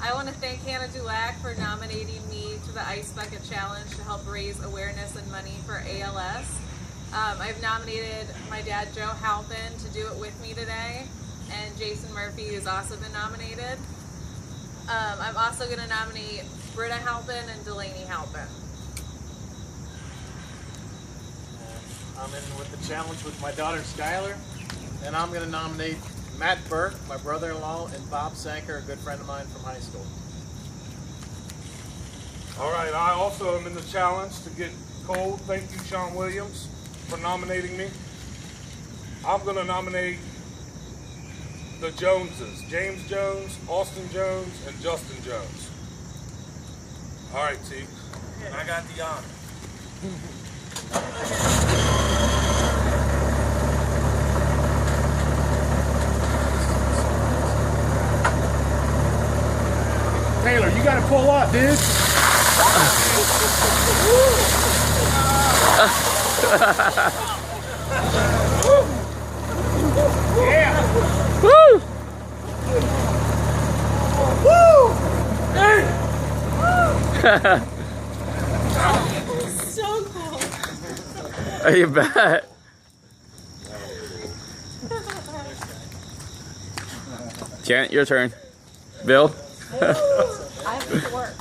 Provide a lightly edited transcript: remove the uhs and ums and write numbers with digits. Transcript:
I want to thank Hannah Dulac for nominating me to the Ice Bucket Challenge to help raise awareness and money for ALS. I've nominated my dad, Joe Halpin, to do it with me today, and Jason Murphy, who's also been nominated. I'm also going to nominate Britta Halpin and Delaney Halpin. I'm in with the challenge with my daughter Skylar, and I'm going to nominate Matt Burke, my brother-in-law, and Bob Sanker, a good friend of mine from high school. All right, I also am in the challenge to get cold. Thank you, Sean Williams, for nominating me. I'm going to nominate the Joneses, James Jones, Austin Jones, and Justin Jones. All right, T. And I got the honor. Taylor, you gotta pull up, dude. Yeah. Woo! Woo! Hey! So cool. You bet. Janet, your turn. Bill? I have to work.